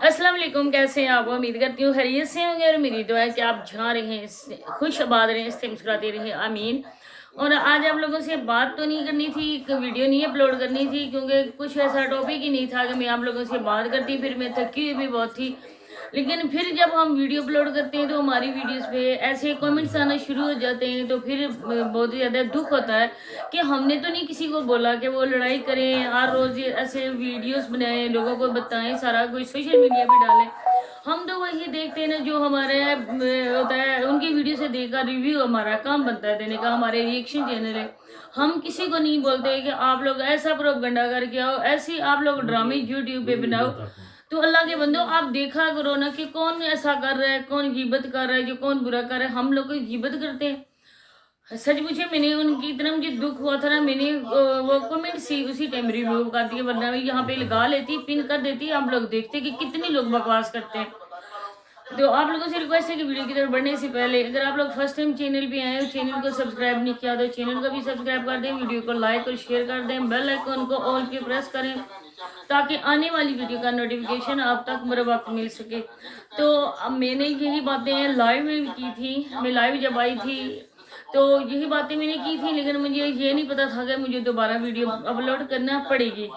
अस्सलाम वालेकुम, कैसे हैं आप? उम्मीद करती हूँ खैरियत से होंगे और मेरी दुआ है कि आप जहाँ रहें खुश आबाद रहें, इससे मुस्कुराते रहें, आमीन। और आज आप लोगों से बात तो नहीं करनी थी, एक वीडियो नहीं अपलोड करनी थी क्योंकि कुछ ऐसा टॉपिक ही नहीं था कि मैं आप लोगों से बात करती, फिर मैं थकी हुई भी बहुत थी। लेकिन फिर जब हम वीडियो अपलोड करते हैं तो हमारी वीडियोस पे ऐसे कमेंट्स आना शुरू हो जाते हैं, तो फिर बहुत ही ज़्यादा दुख होता है कि हमने तो नहीं किसी को बोला कि वो लड़ाई करें, हर रोज़ ये ऐसे वीडियोस बनाएं, लोगों को बताएं, सारा कुछ सोशल मीडिया पे डालें। हम तो वही देखते हैं ना जो हमारे होता है, उनकी वीडियो से देखकर रिव्यू हमारा काम बनता है देने का, हमारे रिएक्शन चैनल है। हम किसी को नहीं बोलते कि आप लोग ऐसा प्रोपगंडा करके आओ, ऐसे आप लोग ड्रामे यूट्यूब पे बनाओ। तो अल्लाह के बंदो, आप देखा करो ना कि कौन ऐसा कर रहा है, कौन गिबत कर रहा है, जो कौन बुरा कर रहा है। हम लोग गिबत करते हैं। सच पूछे, मैंने उनकी इतना मुझे दुख हुआ था ना, मैंने वो कमेंट सी उसी टाइम रिमूव कर दिए, वरना मैं यहाँ पे लगा लेती, पिन कर देती, आप लोग देखते कि कितने लोग बकवास करते हैं। तो आप लोगों से रिक्वेस्ट है कि वीडियो की तरफ बढ़ने से पहले अगर आप लोग फर्स्ट टाइम चैनल पे आए हो, चैनल को सब्सक्राइब नहीं किया तो चैनल को भी सब्सक्राइब कर दें, वीडियो को लाइक और शेयर कर दें, बेल आइकन को ऑल पे प्रेस करें ताकि आने वाली वीडियो का नोटिफिकेशन आप तक बर वक्त मिल सके। तो अब मैंने यही बातें लाइव में भी की थी, मैं लाइव जब आई थी तो यही बातें मैंने की थी, लेकिन मुझे ये नहीं पता था कि मुझे दोबारा वीडियो अपलोड करना पड़ेगी।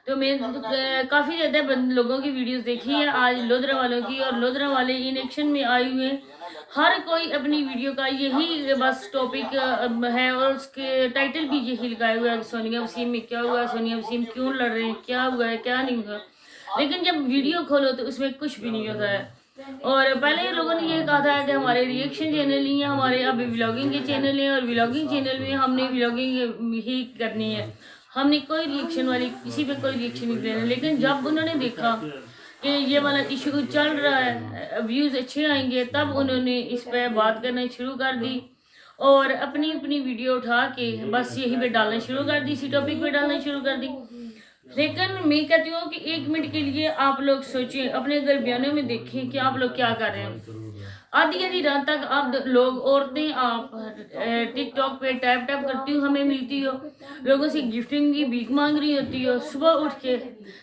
तो मैं काफ़ी ज़्यादा लोगों की वीडियोस देखी है आज लोधरा वालों की, और लोधरा वाले इन एक्शन में आए हुए हैं। हर कोई अपनी वीडियो का यही बस टॉपिक है और उसके टाइटल भी यही लगाए हुआ है, सोनिया वसीम में क्या हुआ, सोनिया वसीम क्यों लड़ रहे हैं, क्या हुआ है, क्या नहीं हुआ। लेकिन जब वीडियो खोलो तो उसमें कुछ भी नहीं होता है। और पहले लोगों ने ये कहा था कि हमारे रिएक्शन चैनल ही है, हमारे अभी व्लॉगिंग के चैनल हैं और व्लॉगिंग चैनल में हमने व्लॉगिंग ही करनी है, हमने कोई रिएक्शन वाली किसी पे कोई रिएक्शन नहीं देना। लेकिन जब उन्होंने देखा कि ये वाला इशू चल रहा है, व्यूज़ अच्छे आएंगे, तब उन्होंने इस पे बात करना शुरू कर दी और अपनी अपनी वीडियो उठा के बस यही पे डालना शुरू कर दी, इसी टॉपिक पे डालना शुरू कर दी। लेकिन मैं कहती हूँ कि 1 मिनट के लिए आप लोग सोचें, अपने घर बयानों में देखें कि आप लोग क्या कर रहे हैं। आधी आधी रात तक आप लोग औरतें आप टिकटॉक पे टैप टैप करती हो, हमें मिलती हो, लोगों से गिफ्टिंग की भीख मांग रही होती हो, सुबह उठ के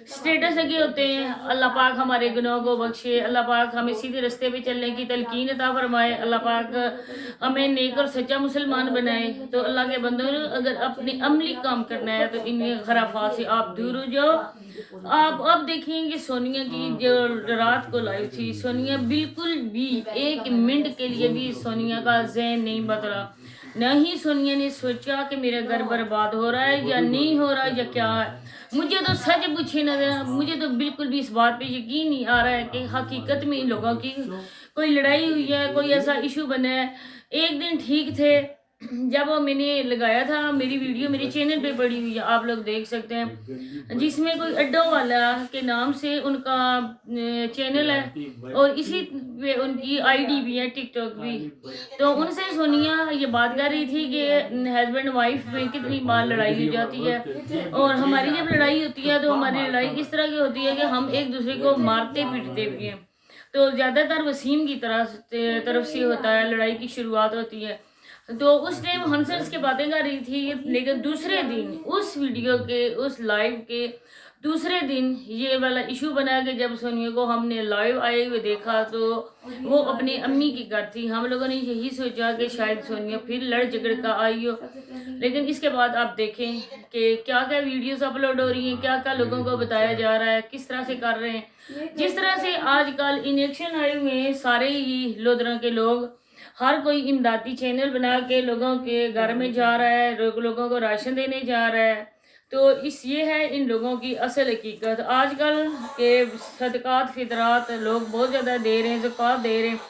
स्टेटस लगे होते हैं, अल्लाह पाक हमारे गुनाहों को बख्शे, अल्लाह पाक हमें सीधे रास्ते पे चलने की तलकीन अता फरमाए, अल्लाह पाक हमें नेक और सच्चा मुसलमान बनाए। तो अल्लाह के बंदों ने अगर अपने अमली काम करना है तो इन खराफात से आप दूर हो जाओ। आप अब देखेंगे सोनिया की जो रात को लाइव थी, सोनिया बिल्कुल भी 1 मिनट के लिए भी सोनिया का ज़हन नहीं बदला। न ही सोनिया ने सोचा कि मेरा घर बर्बाद हो रहा है या नहीं हो रहा है या क्या है। मुझे तो सच पूछे ना, मुझे तो बिल्कुल भी इस बात पे यकीन नहीं आ रहा है कि हकीकत में इन लोगों की कोई लड़ाई हुई है, कोई ऐसा इशू बना है। एक दिन ठीक थे जब मैंने लगाया था, मेरी वीडियो मेरे चैनल पे पड़ी हुई है, आप लोग देख सकते हैं, जिसमें कोई अड्डो वाला के नाम से उनका चैनल है और इसी पे उनकी आईडी भी है, टिकटॉक भी। तो उनसे सोनिया ये बात कर रही थी कि हस्बैंड वाइफ में कितनी बार लड़ाई हो जाती है, और हमारी जब लड़ाई होती है तो हमारी लड़ाई इस तरह की होती है कि हम एक दूसरे को मारते पीटते भी हैं। तो ज़्यादातर वसीम की तरफ से होता है, लड़ाई की शुरुआत होती है। तो उस टाइम हंस के बातें कर रही थी, लेकिन दूसरे दिन उस वीडियो के उस लाइव के दूसरे दिन ये वाला इशू बना कि जब सोनिया को हमने लाइव आए हुए देखा तो वो अपनी अम्मी की घर थी। हम लोगों ने यही सोचा कि शायद सोनिया फिर लड़ झगड़ का आई हो, लेकिन इसके बाद आप देखें कि क्या क्या वीडियोस अपलोड हो रही हैं, क्या क्या लोगों को बताया जा रहा है, किस तरह से कर रहे हैं। जिस तरह से आजकल इलेक्शन आए हुए हैं, सारे ही लोधरा के लोग, हर कोई इमदादी चैनल बना के लोगों के घर में जा रहा है, लोगों को राशन देने जा रहा है। तो ये है इन लोगों की असल हकीकत। आजकल के सदकात फितरात लोग बहुत ज़्यादा दे रहे हैं, ज़कात दे रहे हैं,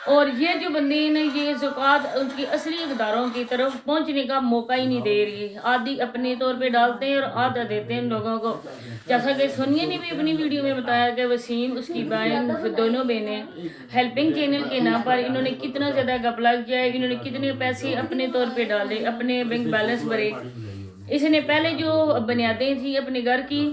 और ये जो बंदे हैं ना, ये ज़कात उसकी असली इक़दारों की तरफ पहुंचने का मौका ही नहीं दे रही है। आधी अपने तौर पे डालते हैं और आधा देते हैं लोगों को। जैसा कि सोनिया ने भी अपनी वीडियो में बताया कि वसीम उसकी बहन दोनों बहनें हेल्पिंग चैनल के नाम पर इन्होंने कितना ज़्यादा घपला किया है, इन्होंने कितने पैसे अपने तौर पर डाले, अपने बैंक बैलेंस भरे। इसने पहले जो बुनियादें थी अपने घर की,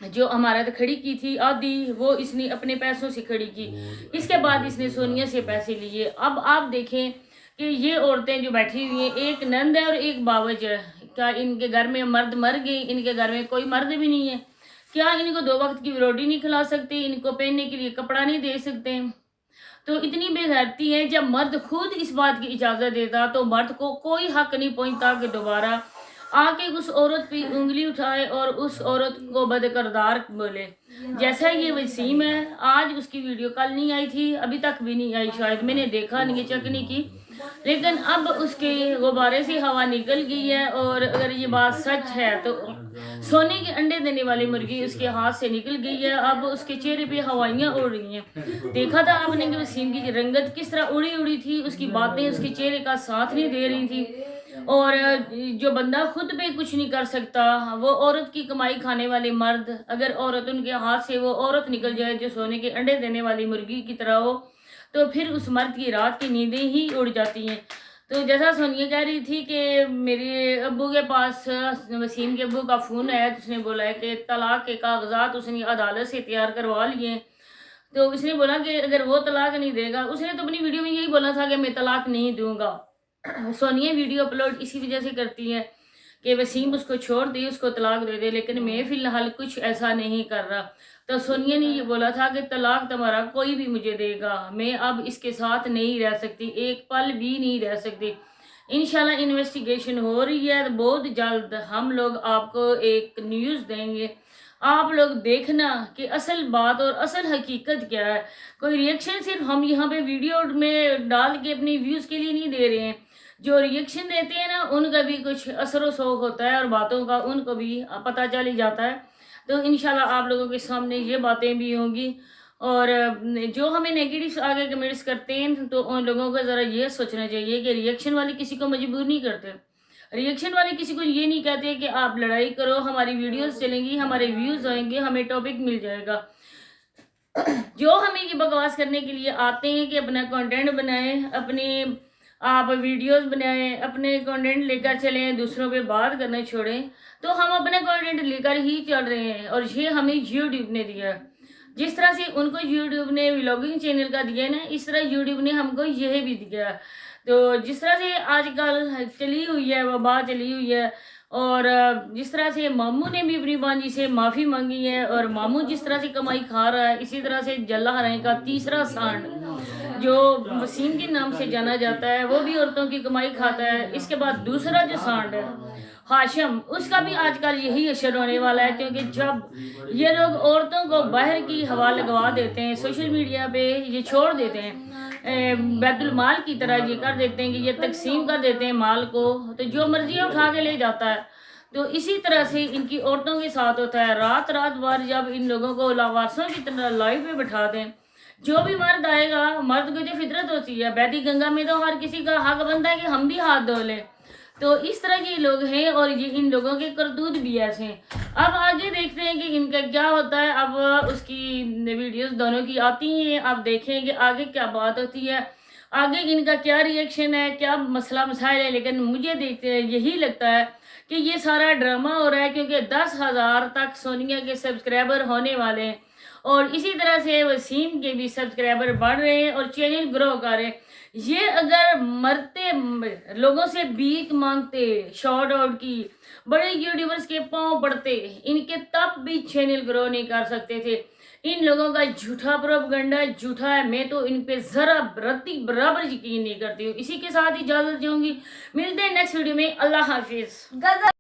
जो इमारत खड़ी की थी आधी, वो इसने अपने पैसों से खड़ी की। इसके बाद इसने सोनिया से पैसे लिए। अब आप देखें कि ये औरतें जो बैठी हुई हैं, एक नंद है और एक बावज है, क्या इनके घर में मर्द मर गए? इनके घर में कोई मर्द भी नहीं है। क्या इनको 2 वक्त की रोटी नहीं खिला सकते, इनको पहनने के लिए कपड़ा नहीं दे सकते? तो इतनी बेगैरती है, जब मर्द खुद इस बात की इजाज़त देता तो मर्द को कोई हक नहीं पहुंचता कि दोबारा आके उस औरत पे उंगली उठाए और उस औरत को बदकिरदार बोले। जैसा ये वसीम है, आज उसकी वीडियो कल नहीं आई थी, अभी तक भी नहीं आई, शायद मैंने देखा नहीं, चेक नहीं की, लेकिन अब उसके गुब्बारे से हवा निकल गई है। और अगर ये बात सच है तो सोने के अंडे देने वाली मुर्गी उसके हाथ से निकल गई है, अब उसके चेहरे पे हवाइयाँ उड़ रही हैं। देखा था आपने कि वसीम की रंगत किस तरह उड़ी उड़ी थी, उसकी बातें उसके चेहरे का साथ नहीं दे रही थी। और जो बंदा खुद पे कुछ नहीं कर सकता, वो औरत की कमाई खाने वाले मर्द, अगर औरत उनके हाथ से वो औरत निकल जाए जो सोने के अंडे देने वाली मुर्गी की तरह हो, तो फिर उस मर्द की रात की नींदें ही उड़ जाती हैं। तो जैसा सोनिया कह रही थी कि मेरे अब्बू के पास वसीम के अब्बू का फ़ोन आया, तो उसने बोला है कि तलाक के कागजात उसने अदालत से तैयार करवा लिए। तो उसने बोला कि अगर वो तलाक नहीं देगा, उसने तो अपनी वीडियो में यही बोला था कि मैं तलाक नहीं दूंगा। सोनिया वीडियो अपलोड इसी वजह से करती है कि वसीम उसको छोड़ दे, उसको तलाक दे दे, लेकिन मैं फ़िलहाल कुछ ऐसा नहीं कर रहा। तो सोनिया ने ये बोला था कि तलाक तुम्हारा कोई भी मुझे देगा, मैं अब इसके साथ नहीं रह सकती, एक पल भी नहीं रह सकती। इंशाल्लाह इन्वेस्टिगेशन हो रही है, बहुत जल्द हम लोग आपको एक न्यूज़ देंगे, आप लोग देखना कि असल बात और असल हकीकत क्या है। कोई रिएक्शन सिर्फ हम यहाँ पे वीडियो में डाल के अपनी व्यूज़ के लिए नहीं दे रहे हैं, जो रिएक्शन देते हैं ना उनका भी कुछ असर व शौक होता है और बातों का उनको भी पता चल ही जाता है। तो इंशाल्लाह आप लोगों के सामने ये बातें भी होंगी। और जो हमें नेगेटिव आगे कमेंट्स करते हैं तो उन लोगों को ज़रा ये सोचना चाहिए कि रिएक्शन वाले किसी को मजबूर नहीं करते, रिएक्शन वाले किसी को ये नहीं कहते कि आप लड़ाई करो, हमारी वीडियोस चलेंगी, हमारे व्यूज़ आएंगे, हमें टॉपिक मिल जाएगा। जो हमें ये बकवास करने के लिए आते हैं कि अपना कंटेंट बनाएं, अपने आप वीडियोस बनाएं, अपने कंटेंट लेकर चलें, दूसरों पे बात करना छोड़ें, तो हम अपना कंटेंट लेकर ही चल रहे हैं। और ये हमें यूट्यूब ने दिया है, जिस तरह से उनको यूट्यूब ने व्लॉगिंग चैनल का दिया है ना, इस तरह यूट्यूब ने हमको यह भी दिया है। तो जिस तरह से आजकल चली हुई है वबा चली हुई है, और जिस तरह से मामू ने भी अपनी बांजी से माफ़ी मांगी है, और मामू जिस तरह से कमाई खा रहा है, इसी तरह से जल्ला हराई का तीसरा सांड जो वसीम के नाम से जाना जाता है, वो भी औरतों की कमाई खाता है। इसके बाद दूसरा जो सांड है हाशिम, उसका भी आजकल यही असर होने वाला है, क्योंकि जब ये लोग औरतों को बाहर की हवा लगवा देते हैं, सोशल मीडिया पे ये छोड़ देते हैं, बैतुल माल की तरह ये कर देते हैं कि ये तकसीम कर देते हैं माल को, तो जो मर्जी उठा के ले जाता है। तो इसी तरह से इनकी औरतों के साथ होता है। रात रात भर जब इन लोगों को लावारसों की तरह लाइव पे बैठा दें, जो भी मर्द आएगा, मर्द की जो फितरत होती है, बैती गंगा में तो हर किसी का हक बनता है कि हम भी हाथ धो लें। तो इस तरह के लोग हैं और ये इन लोगों के करतूत भी ऐसे हैं। अब आगे देखते हैं कि इनका क्या होता है। अब उसकी वीडियोस दोनों की आती हैं, अब देखें कि आगे क्या बात होती है, आगे इनका क्या रिएक्शन है, क्या मसला मसाइल है। लेकिन मुझे देखते यही लगता है कि ये सारा ड्रामा हो रहा है, क्योंकि 10,000 तक सोनिया के सब्सक्राइबर होने वाले हैं, और इसी तरह से वसीम के भी सब्सक्राइबर बढ़ रहे हैं और चैनल ग्रो कर रहे हैं। ये अगर मरते लोगों से भीख मांगते, शॉर्ट आउट की बड़े यूट्यूबर्स के पांव पड़ते, इनके तब भी चैनल ग्रो नहीं कर सकते थे। इन लोगों का झूठा प्रोपगंडा झूठा है, मैं तो इन पे जरा रत्ती बराबर यकीन नहीं करती हूँ। इसी के साथ इजाजत चाहूंगी, मिलते हैं नेक्स्ट वीडियो में। अल्लाह हाफिज।